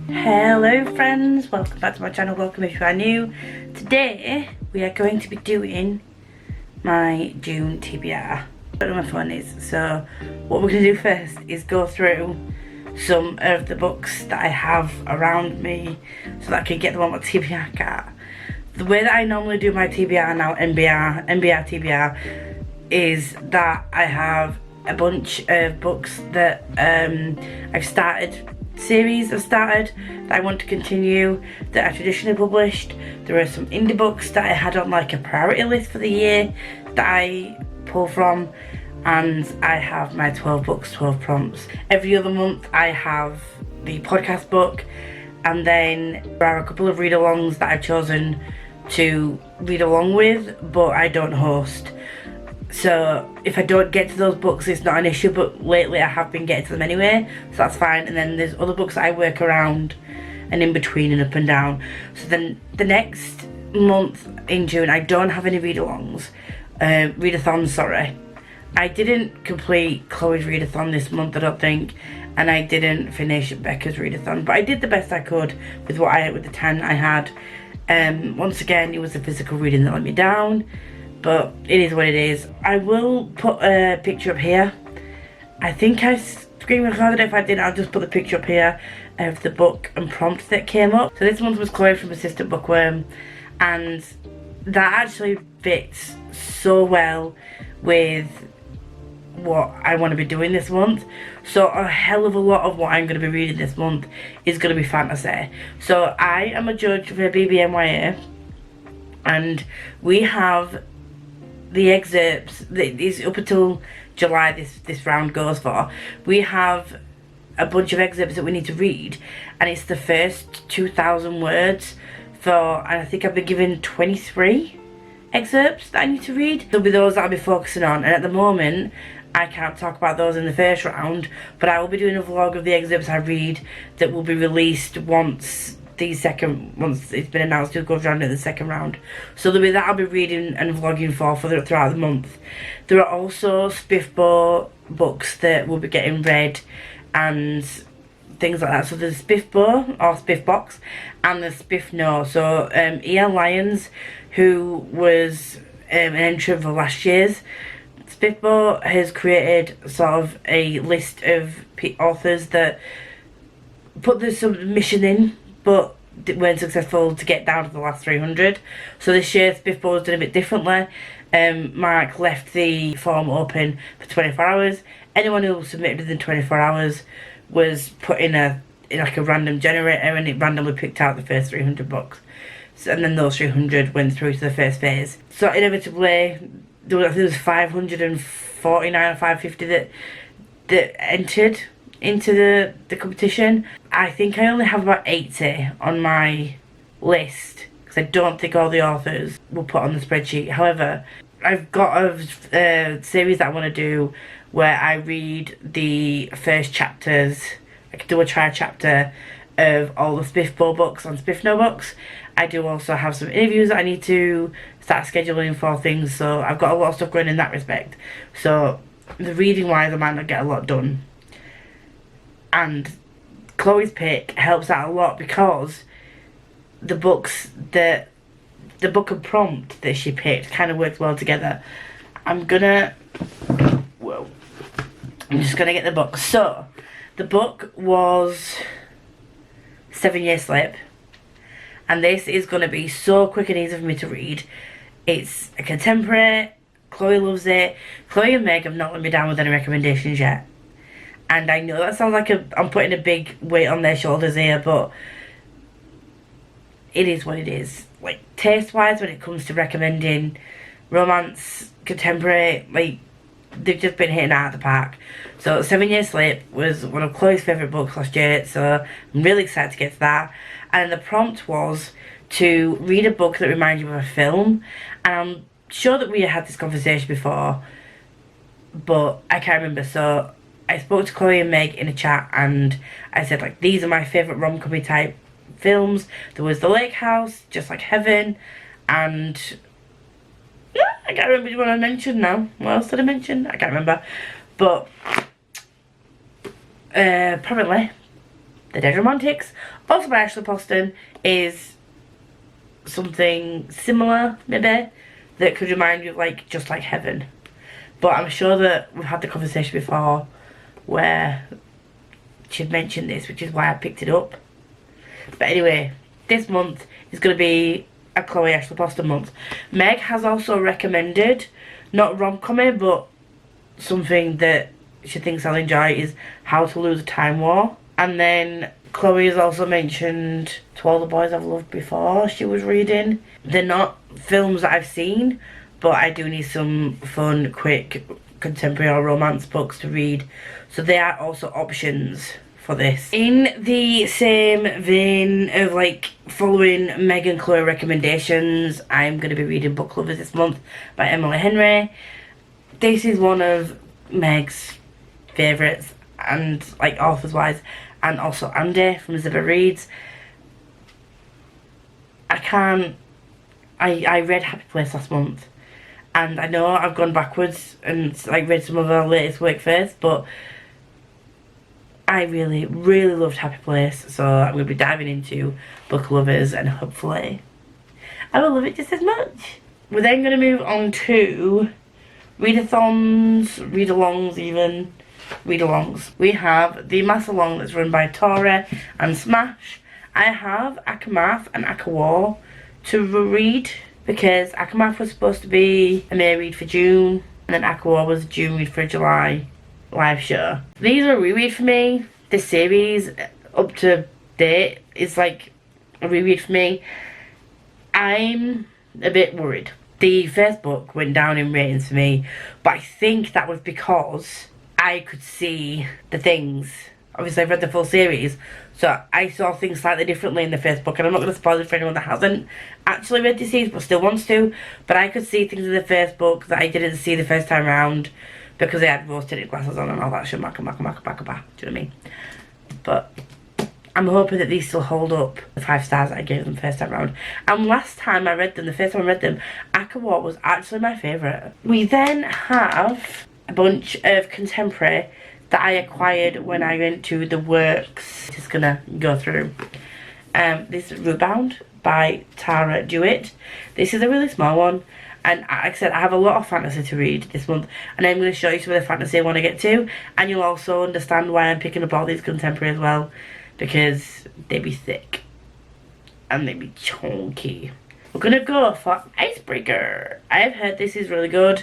Hello friends, welcome back to my channel, welcome if you are new. Today we are going to be doing my June TBR. I don't know where my phone is, so what we're going to do first is go through some of the books that I have around me so that I can get them on my TBR card. The way that I normally do my TBR now, NBR, TBR, is that I have a bunch of books that I've started, series I've started that I want to continue, that are traditionally published. There are some indie books that I had on like a priority list for the year that I pull from, and I have my 12 books, 12 prompts. Every other month I have the podcast book, and then there are a couple of read-alongs that I've chosen to read along with, but I don't host. So if I don't get to those books, it's not an issue, but lately I have been getting to them anyway, so that's fine. And then there's other books that I work around and in between and up and down. So then the next month in June, I don't have any read-alongs, readathons, sorry. I didn't complete Chloe's readathon this month, I don't think, and I didn't finish Becca's readathon, but I did the best I could with with the 10 I had. Once again, it was the physical reading that let me down, but it is what it is. I will put a picture up here. I think I screen recorded it. If I didn't, I'll just put the picture up here of the book and prompt that came up. So this month was Chloe from Assistant Bookworm, and that actually fits so well with what I want to be doing this month. So a hell of a lot of what I'm going to be reading this month is going to be fantasy. So I am a judge for BBNYA, and we have the excerpts that is up until July this round goes for. We have a bunch of excerpts that we need to read, and it's the first 2,000 words for, and I think I've been given 23 excerpts that I need to read. There'll be those that I'll be focusing on, and at the moment I can't talk about those in the first round, but I will be doing a vlog of the excerpts I read that will be released once it's been announced who goes round in the second round. So there'll be that I'll be reading and vlogging throughout the month. There are also Spiffbo books that will be getting read and things like that. So there's Spiffbo or Spiffbox and the Spiff No. So E.L. Lyons, who was an entrant for last year's Spiffbo, has created sort of a list of authors that put the submission in but weren't successful to get down to the last 300. So this year Spiffbo was done a bit differently. Mark left the form open for 24 hours. Anyone who submitted within 24 hours was put in like a random generator, and it randomly picked out the first 300 books. So, and then those 300 went through to the first phase. So inevitably there was 549 or 550 that entered into the competition. I think I only have about 80 on my list because I don't think all the authors will put on the spreadsheet. However, I've got a series that I want to do where I read the first chapters. I could do a trial chapter of all the Spiffbo books on Spiff No books. I do also have some interviews that I need to start scheduling for things, so I've got a lot of stuff going in that respect. So the reading wise I might not get a lot done. And Chloe's pick helps out a lot because the book and prompt that she picked kind of works well together. I'm just gonna get the book. So the book was 7 Year Slip, and this is gonna be so quick and easy for me to read. It's a contemporary. Chloe loves it. Chloe and Meg have not let me down with any recommendations yet. And I know that sounds like I'm putting a big weight on their shoulders here, but it is what it is. Like, taste-wise, when it comes to recommending romance, contemporary, like, they've just been hitting out of the park. So 7 Year Slip was one of Chloe's favourite books last year, so I'm really excited to get to that. And the prompt was to read a book that reminds you of a film. And I'm sure that we had this conversation before, but I can't remember. So I spoke to Chloe and Meg in a chat, and I said, like, these are my favourite rom-com type films. There was The Lake House, Just Like Heaven, and I can't remember which one I mentioned now. What else did I mention? I can't remember. But Probably The Dead Romantics, also by Ashley Poston, is something similar, maybe, that could remind you of like Just Like Heaven. But I'm sure that we've had the conversation before where she'd mentioned this, which is why I picked it up. But anyway, this month is going to be a Chloe Ashley Poston month. Meg has also recommended, not rom-commy, but something that she thinks I'll enjoy, is How to Lose a Time War. And then Chloe has also mentioned To All the Boys I've Loved Before she was reading. They're not films that I've seen, but I do need some fun, quick, contemporary or romance books to read. So they are also options for this. In the same vein of like following Meg and Chloe recommendations, I'm going to be reading Book Lovers this month by Emily Henry. This is one of Meg's favourites, and like authors wise, and also Andy from Zibba Reads. I read Happy Place last month, and I know I've gone backwards and like read some of her latest work first, but I really, really loved Happy Place, so I'm going to be diving into Book Lovers, and hopefully I will love it just as much. We're then going to move on to readathons, read-alongs even, read-alongs. We have the Mass-along that's run by Tora and Smash. I have Akamath and Akawar to read, because Akamath was supposed to be a May read for June, and then Akawar was a June read for a July live show. These are a reread for me. This series up to date is like a reread for me. I'm a bit worried. The first book went down in ratings for me, but I think that was because I could see the things. Obviously I've read the full series, so I saw things slightly differently in the first book, and I'm not going to spoil it for anyone that hasn't actually read the series but still wants to, but I could see things in the first book that I didn't see the first time round, because they had rose-tinted glasses on and all that shit, do you know what I mean? But I'm hoping that these still hold up the 5 stars that I gave them first time round. And last time I read them, the first time I read them, Akawar was actually my favourite. We then have a bunch of contemporary that I acquired when I went to the works. Just gonna go through. This is Rootbound by Tara Dewitt. This is a really small one. And like I said, I have a lot of fantasy to read this month, and I'm going to show you some of the fantasy I want to get to, and you'll also understand why I'm picking up all these contemporary as well, because they be thick and they be chunky. We're going to go for Icebreaker. I've heard this is really good.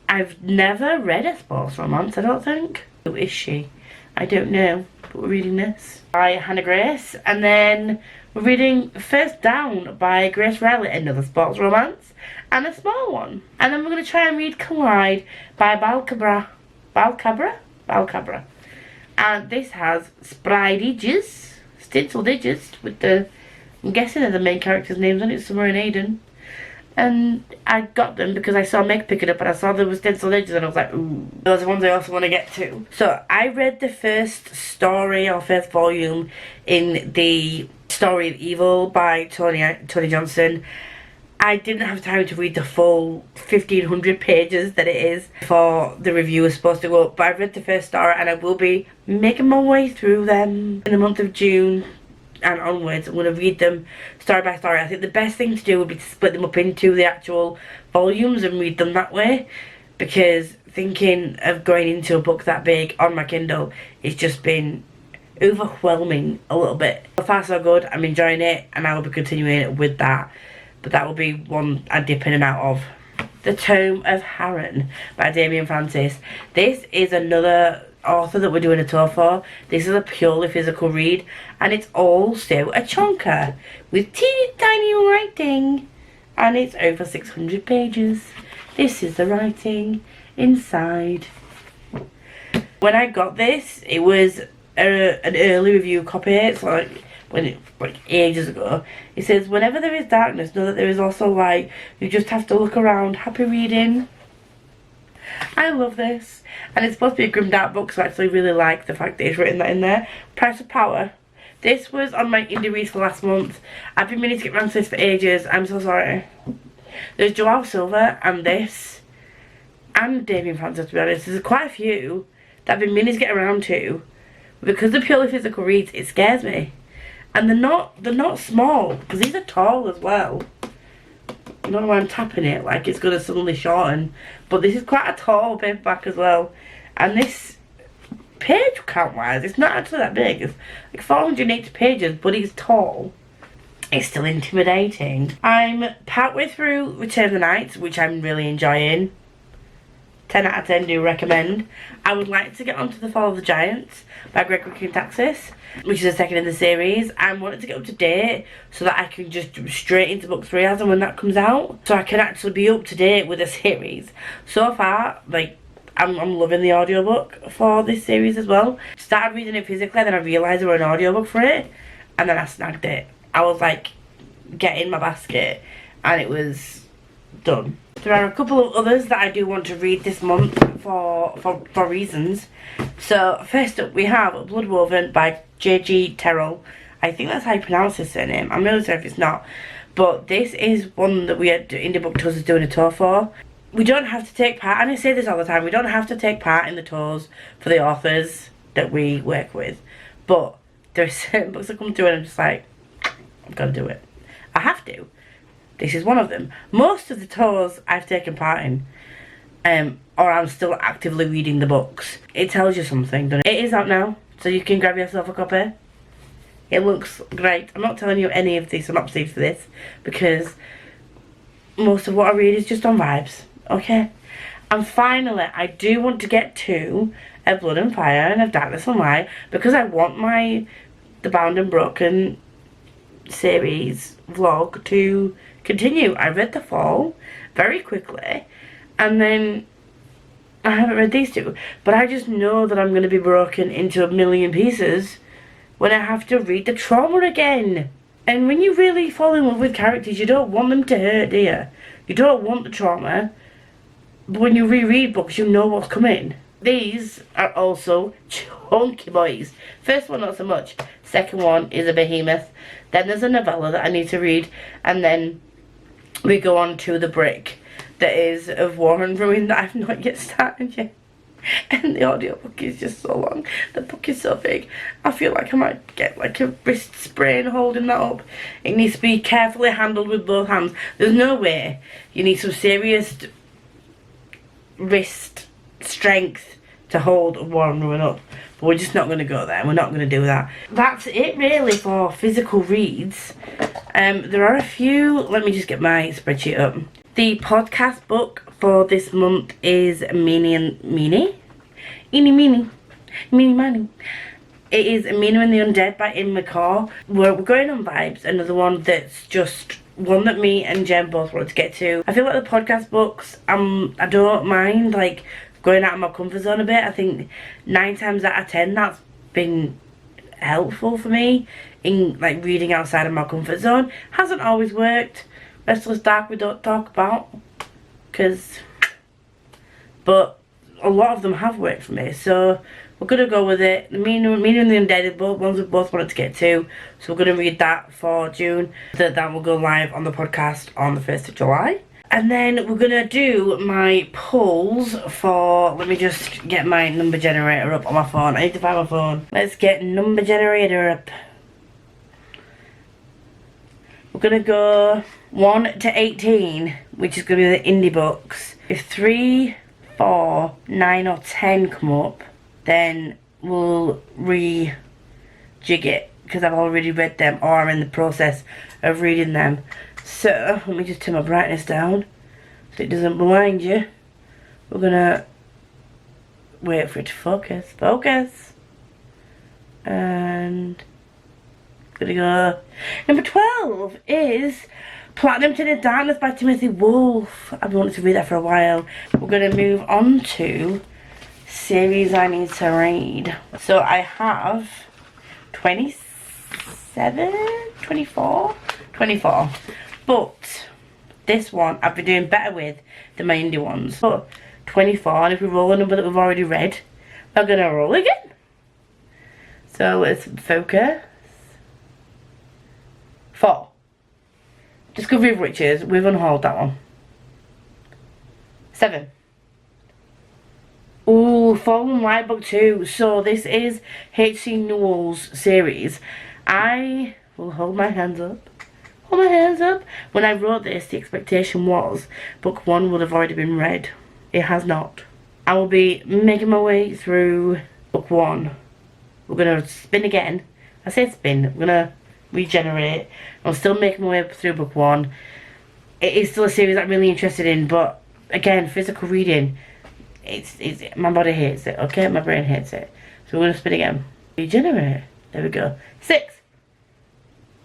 I've never read a sports romance, I don't think. Who is she? I don't know, but we're reading this by Hannah Grace, and then we're reading First Down by Grace Riley, another sports romance, and a small one. And then we're going to try and read Collide by Balcabra. And this has Spry Digits, Stencil Digits, with the, I'm guessing they're the main characters' names on it, Summer and Aiden. And I got them because I saw Meg pick it up and I saw there was Stencil Digits and I was like, ooh. Those are ones I also want to get to. So I read the first story or first volume in the Story of Evil by Tony Johnson. I didn't have time to read the full 1,500 pages that it is before the review was supposed to go up, but I've read the first story and I will be making my way through them in the month of June and onwards. I'm going to read them story by story. I think the best thing to do would be to split them up into the actual volumes and read them that way, because thinking of going into a book that big on my Kindle, it's just been overwhelming a little bit. So far so good, I'm enjoying it, and I will be continuing with that. But that will be one I dip in and out of. The Tome of Harren by Damian Francis. This is another author that we're doing a tour for. This is a purely physical read, and it's also a chonker with teeny tiny writing, and it's over 600 pages. This is the writing inside. When I got this, it was an early review copy. It's like ages ago. It says, whenever there is darkness, know that there is also light. You just have to look around. Happy reading. I love this. And it's supposed to be a grim dark book, so I actually really like the fact that it's written that in there. Price of Power. This was on my indie reads for last month. I've been meaning to get around to this for ages. I'm so sorry. There's Joao Silva and this. And Damian Francis, to be honest. There's quite a few that I've been meaning to get around to. Because they're purely physical reads, it scares me. And they're not small, because these are tall as well. I don't know why I'm tapping it like it's going to suddenly shorten. But this is quite a tall paperback as well. And this, page count wise, it's not actually that big. It's like 480 pages, but it's tall. It's still intimidating. I'm partway through Return of the Knights, which I'm really enjoying. 10 out of 10 do recommend. I would like to get onto The Fall of the Giants by Gregory Kintaxis, which is the second in the series. I wanted to get up to date so that I can just jump straight into book 3 as and when that comes out. So I can actually be up to date with the series. So far, like, I'm loving the audiobook for this series as well. Started reading it physically, then I realised there were an audiobook for it. And then I snagged it. I was like, get in my basket. And it was done. There are a couple of others that I do want to read this month for reasons. So first up we have Bloodwoven by J.G. Terrell. I think that's how you pronounce his surname. I'm really sorry if it's not. But this is one that we at Indie Book Tours is doing a tour for. We don't have to take part, and I say this all the time, we don't have to take part in the tours for the authors that we work with. But there are certain books that come through and I'm just like, I've got to do it. I have to. This is one of them. Most of the tours I've taken part in, or I'm still actively reading the books. It tells you something, doesn't it? It is out now, so you can grab yourself a copy. It looks great. I'm not telling you any of the synopses for this, because most of what I read is just on vibes, okay? And finally, I do want to get to A Blood and Fire and Of Darkness and Light, because I want the Bound and Broken series vlog to continue. I read The Fall very quickly, and then I haven't read these two, but I just know that I'm going to be broken into a million pieces when I have to read the trauma again. And when you really fall in love with characters, you don't want them to hurt, do you? You don't want the trauma, but when you reread books, you know what's coming. These are also chunky boys. First one, not so much. Second one is a behemoth. Then there's a novella that I need to read, and then we go on to The Brick, that is of War and Ruin, that I've not yet started yet. And the audiobook is just so long. The book is so big. I feel like I might get like a wrist sprain holding that up. It needs to be carefully handled with both hands. There's no way. You need some serious wrist strength to hold War and Ruin up. But we're just not going to go there. We're not going to do that. That's it really for physical reads. There are a few. Let me just get my spreadsheet up. The podcast book for this month is Meanie and Meanie. Eeny Meanie. Meanie Manie. It is Meanie and the Undead by In McCaw. We're going on vibes. Another one that's just one that me and Jen both want to get to. I feel like the podcast books, I don't mind like going out of my comfort zone a bit. I think 9 times out of 10 that's been helpful for me in like reading outside of my comfort zone. Hasn't always worked. Restless Dark we don't talk about, but a lot of them have worked for me, so we're gonna go with it. Meanie and the Undead are both ones we both wanted to get to, so we're gonna read that for June. That will go live on the podcast on the 1st of July. And then we're gonna do my polls for, let me just get my number generator up on my phone. I need to find my phone. Let's get number generator up. We're gonna go 1 to 18, which is gonna be the indie books. If 3, 4, 9 or 10 come up, then we'll rejig it, because I've already read them or I'm in the process of reading them. So let me just turn my brightness down so it doesn't blind you. We're gonna wait for it to focus, and gonna go. Number 12 is Platinum Tinted Darkness by Timothy Wolfe. I've been wanting to read that for a while. We're gonna move on to series I need to read. So I have 27, 24, but this one I've been doing better with than my indie ones. But 24, and if we roll a number that we've already read, we're gonna roll again. So let's focus. 4. Discovery of Witches. We've unhauled that one. 7. Ooh, Fall and Light Book 2. So this is H.C. Newell's series. I will hold my hands up. Hold my hands up. When I wrote this, the expectation was book 1 would have already been read. It has not. I will be making my way through book 1. We're going to spin again. I say spin. I'm going to regenerate. I'm still making my way through book 1. It is still a series I'm really interested in, but again, physical reading, it's my body hates it, okay? My brain hates it. So we're going to spin again. Regenerate. There we go. 6.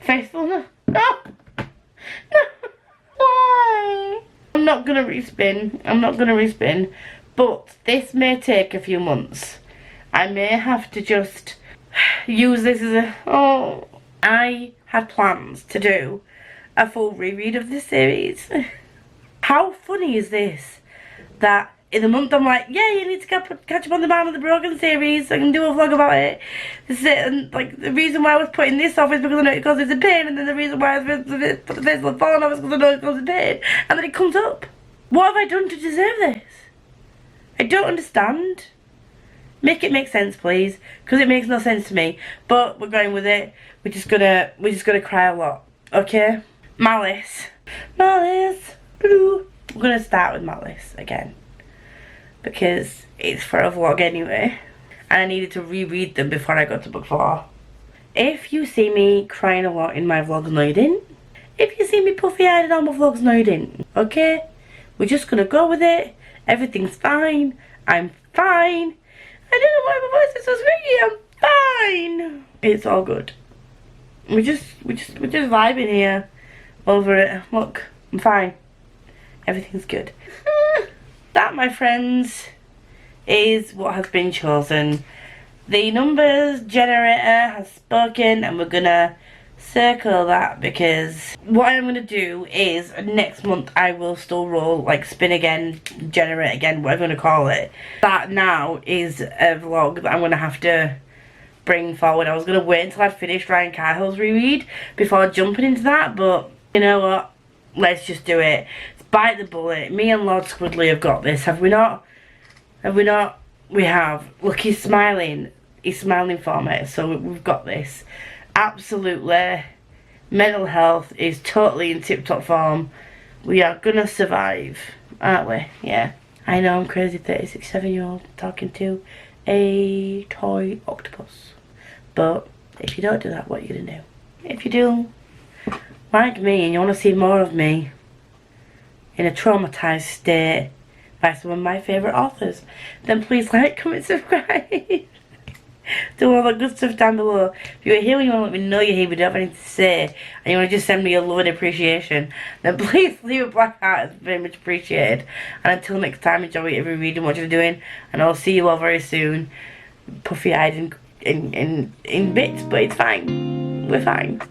Faithfulness. No! No! Why? I'm not going to respin. I'm not going to respin. But this may take a few months. I may have to just use this as a... Oh, I had plans to do a full reread of this series. How funny is this? That in the month I'm like, yeah, you need to catch up on the Man of the Broken series. I can do a vlog about it. This is it. And like the reason why I was putting this off is because I know it causes a pain, and then the reason why I was put the face of falling off is because I know it causes pain, and then it comes up. What have I done to deserve this? I don't understand. Make it make sense, please, because it makes no sense to me. But we're going with it. We're just gonna cry a lot, okay? Malice. Malice. We're gonna start with Malice again, because it's for a vlog anyway, and I needed to reread them before I got to book 4. If you see me crying a lot in my vlogs, no you didn't. If you see me puffy-eyed in all my vlogs, no you didn't. Okay? We're just gonna go with it. Everything's fine. I'm fine. I don't know why my voice is so squeaky. I'm fine. It's all good. We're just vibing here over it. Look, I'm fine. Everything's good. That, my friends, is what has been chosen. The numbers generator has spoken, and we're gonna circle that, because what I'm gonna do is next month I will still roll, like spin again, generate again, whatever I'm gonna call it. That now is a vlog that I'm gonna have to bring forward. I was gonna wait until I'd finished Ryan Cahill's reread before jumping into that, but you know what? Let's just do it. Let's bite the bullet. Me and Lord Squidly have got this, have we not? Have we not? We have. Look, he's smiling. He's smiling for me, so we've got this. Absolutely. Mental health is totally in tip-top form. We are gonna survive, aren't we? Yeah. I know I'm crazy 36-7-year-old talking to a toy octopus. But if you don't do that, what are you gonna do? If you do, like me, and you want to see more of me in a traumatized state by some of my favourite authors, then please like, comment, subscribe. Do all the good stuff down below. If you're here and you want to let me know you're here but don't have anything to say, and you want to just send me your love and appreciation, then please leave a black heart. It's very much appreciated. And until next time, enjoy every reading, what you're doing, and I'll see you all very soon. Puffy eyed in bits, but it's fine. We're fine.